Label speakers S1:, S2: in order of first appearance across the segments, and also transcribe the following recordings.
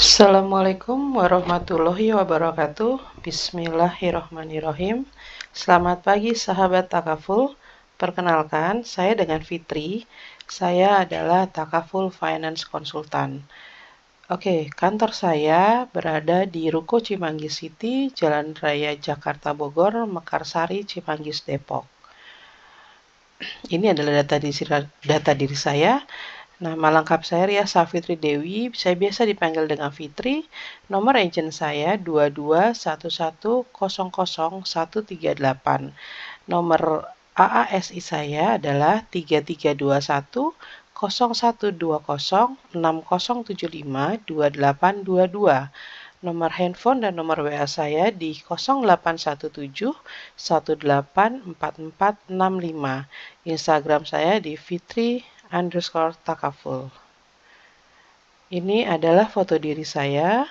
S1: Assalamualaikum warahmatullahi wabarakatuh. Bismillahirrahmanirrahim. Selamat pagi sahabat Takaful. Perkenalkan, saya dengan Fitri. Saya adalah Takaful Finance Consultant. Oke, kantor saya berada di Ruko Cimanggis City, Jalan Raya Jakarta Bogor, Mekarsari, Cimanggis, Depok. Ini adalah data diri saya. Nama lengkap saya Ria Safitri Dewi, saya biasa dipanggil dengan Fitri. Nomor agent saya 2211000138. Nomor AASI saya adalah 3321012060752822. Nomor handphone dan nomor WA saya di 0817184465. Instagram saya di Fitri_Takaful. Ini adalah foto diri saya,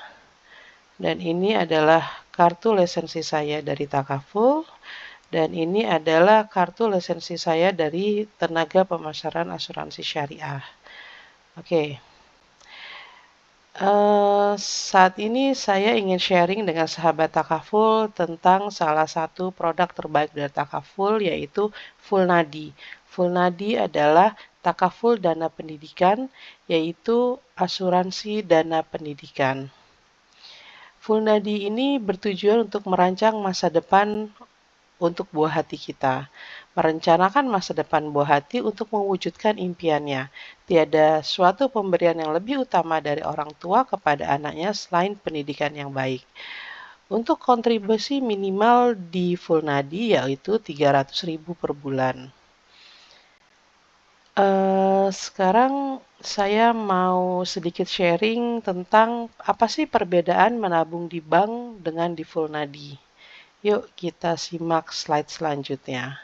S1: dan ini adalah kartu lisensi saya dari Takaful, dan ini adalah kartu lisensi saya dari Tenaga Pemasaran Asuransi Syariah. Oke. Saat ini saya ingin sharing dengan sahabat Takaful tentang salah satu produk terbaik dari Takaful, yaitu Fulnadi. Fulnadi adalah Takaful Dana Pendidikan, yaitu asuransi dana pendidikan. Fulnadi ini bertujuan untuk merancang masa depan untuk buah hati kita, merencanakan masa depan buah hati untuk mewujudkan impiannya. Tiada suatu pemberian yang lebih utama dari orang tua kepada anaknya selain pendidikan yang baik. Untuk kontribusi minimal di Fulnadi yaitu 300.000 per bulan. Sekarang saya mau sedikit sharing tentang apa sih perbedaan menabung di bank dengan di Fulnadi. Yuk kita simak slide selanjutnya.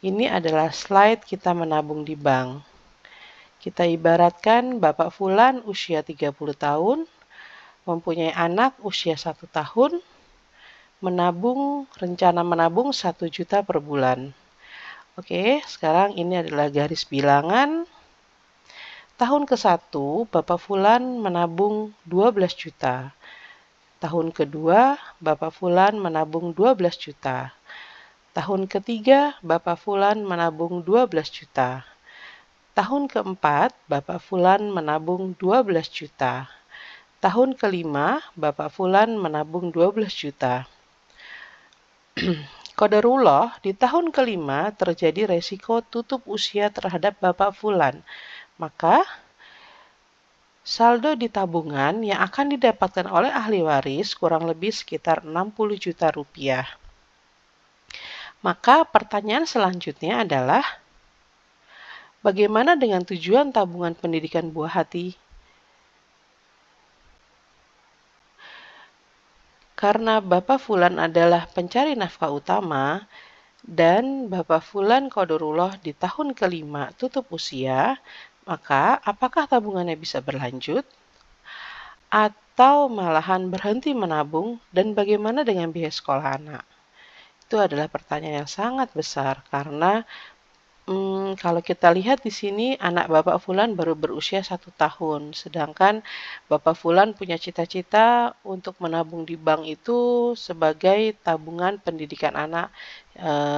S1: Ini adalah slide kita menabung di bank. Kita ibaratkan Bapak Fulan usia 30 tahun, mempunyai anak usia 1 tahun, rencana menabung 1 juta per bulan. Oke, sekarang ini adalah garis bilangan. Tahun ke-1, Bapak Fulan menabung 12 juta. Tahun kedua, Bapak Fulan menabung 12 juta. Tahun ketiga, Bapak Fulan menabung 12 juta. Tahun keempat, Bapak Fulan menabung 12 juta. Tahun kelima, Bapak Fulan menabung 12 juta. Qadarullah, di tahun kelima terjadi resiko tutup usia terhadap Bapak Fulan. Maka, saldo di tabungan yang akan didapatkan oleh ahli waris kurang lebih sekitar 60 juta rupiah. Maka pertanyaan selanjutnya adalah, bagaimana dengan tujuan tabungan pendidikan buah hati? Karena Bapak Fulan adalah pencari nafkah utama, dan Bapak Fulan qadarullah di tahun kelima tutup usia, maka apakah tabungannya bisa berlanjut? Atau malahan berhenti menabung, dan bagaimana dengan biaya sekolah anak? Itu adalah pertanyaan yang sangat besar, karena kalau kita lihat di sini anak Bapak Fulan baru berusia 1 tahun, sedangkan Bapak Fulan punya cita-cita untuk menabung di bank itu sebagai tabungan pendidikan anak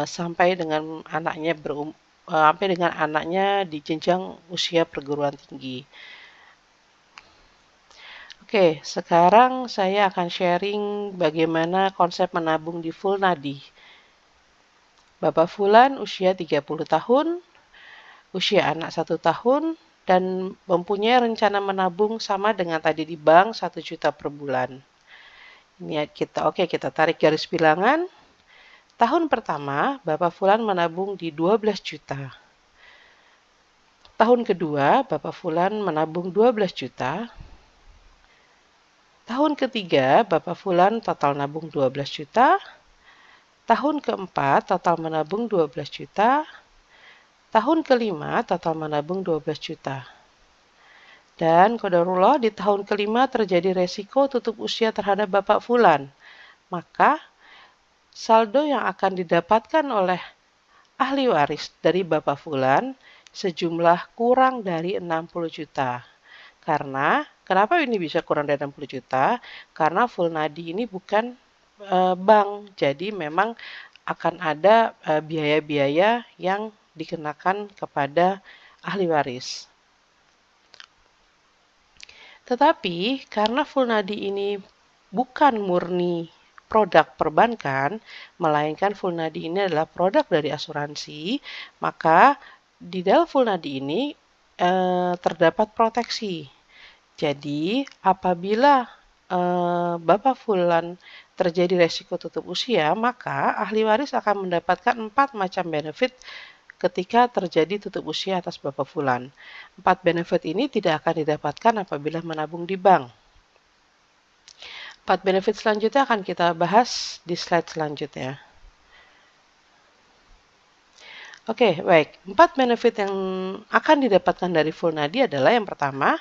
S1: sampai dengan anaknya di jenjang usia perguruan tinggi. Oke, sekarang saya akan sharing bagaimana konsep menabung di Fulnadi. Bapak Fulan usia 30 tahun, usia anak 1 tahun, dan mempunyai rencana menabung sama dengan tadi di bank 1 juta per bulan. Ini kita tarik garis bilangan. Tahun pertama, Bapak Fulan menabung di 12 juta. Tahun kedua, Bapak Fulan menabung 12 juta. Tahun ketiga, Bapak Fulan total nabung 12 juta. Tahun keempat, total menabung 12 juta. Tahun kelima, total menabung 12 juta. Dan qadarullah di tahun kelima terjadi resiko tutup usia terhadap Bapak Fulan. Maka, saldo yang akan didapatkan oleh ahli waris dari Bapak Fulan sejumlah kurang dari 60 juta. Karena Kenapa ini bisa kurang dari 60 juta? Karena Fulnadi ini bukan bank, jadi memang akan ada biaya-biaya yang dikenakan kepada ahli waris. Tetapi karena Fulnadi ini bukan murni produk perbankan, melainkan Fulnadi ini adalah produk dari asuransi, maka di dalam Fulnadi ini terdapat proteksi. Jadi, apabila Bapak Fulan terjadi resiko tutup usia, maka ahli waris akan mendapatkan 4 macam benefit ketika terjadi tutup usia atas Bapak Fulan. 4 benefit ini tidak akan didapatkan apabila menabung di bank. 4 benefit selanjutnya akan kita bahas di slide selanjutnya. Oke, baik. 4 benefit yang akan didapatkan dari Fulnadi adalah yang pertama,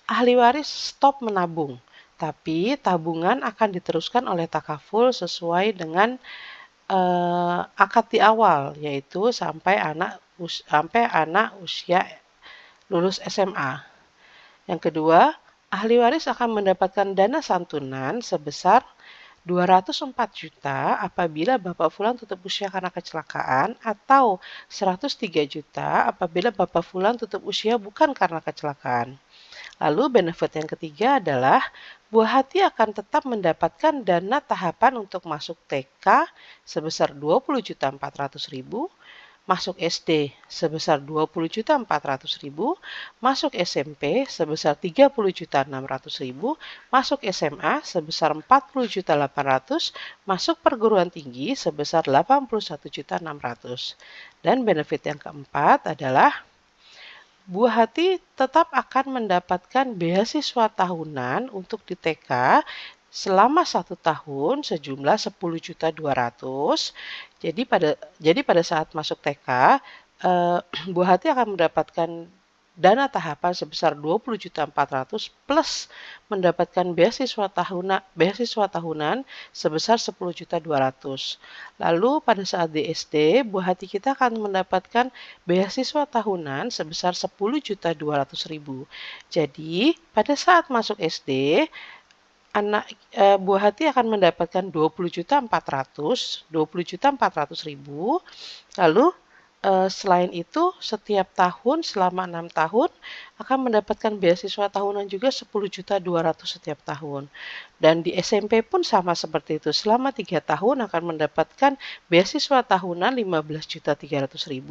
S1: ahli waris stop menabung, tapi tabungan akan diteruskan oleh takaful sesuai dengan akad di awal, yaitu sampai anak usia lulus SMA. Yang kedua, ahli waris akan mendapatkan dana santunan sebesar 204 juta apabila Bapak Fulan tutup usia karena kecelakaan atau 103 juta apabila Bapak Fulan tutup usia bukan karena kecelakaan. Lalu benefit yang ketiga adalah buah hati akan tetap mendapatkan dana tahapan untuk masuk TK sebesar 20.400.000, masuk SD sebesar 20.400.000, masuk SMP sebesar 30.600.000, masuk SMA sebesar 40.800.000, masuk perguruan tinggi sebesar 81.600.000. Dan benefit yang keempat adalah buah hati tetap akan mendapatkan beasiswa tahunan untuk di TK selama 1 tahun sejumlah 10.200.000. Jadi pada saat masuk TK, buah hati akan mendapatkan dana tahapan sebesar 20.400.000 plus mendapatkan beasiswa tahunan sebesar 10.200.000. Lalu pada saat di SD, buah hati kita akan mendapatkan beasiswa tahunan sebesar 10.200.000. Jadi pada saat masuk SD, buah hati akan mendapatkan 20.400.000. Lalu selain itu, setiap tahun selama 6 tahun akan mendapatkan beasiswa tahunan juga 10.200.000 setiap tahun. Dan di SMP pun sama seperti itu. Selama 3 tahun akan mendapatkan beasiswa tahunan 15.300.000.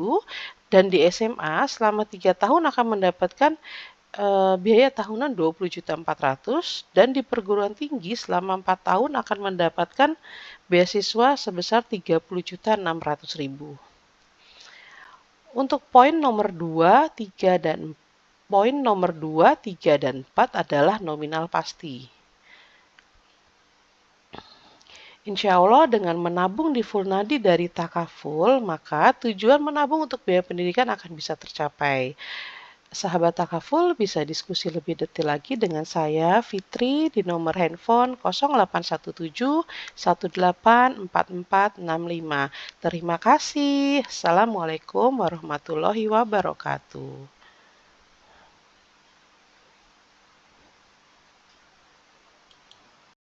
S1: Dan di SMA selama 3 tahun akan mendapatkan biaya tahunan 20.400.000 dan di perguruan tinggi selama 4 tahun akan mendapatkan beasiswa sebesar 30.600.000. Untuk poin nomor 2, 3 dan 4 adalah nominal pasti. Insya Allah dengan menabung di Fulnadi dari takaful, maka tujuan menabung untuk biaya pendidikan akan bisa tercapai. Sahabat takaful bisa diskusi lebih detail lagi dengan saya, Fitri, di nomor handphone 0817 184465. Terima kasih. Assalamualaikum warahmatullahi wabarakatuh.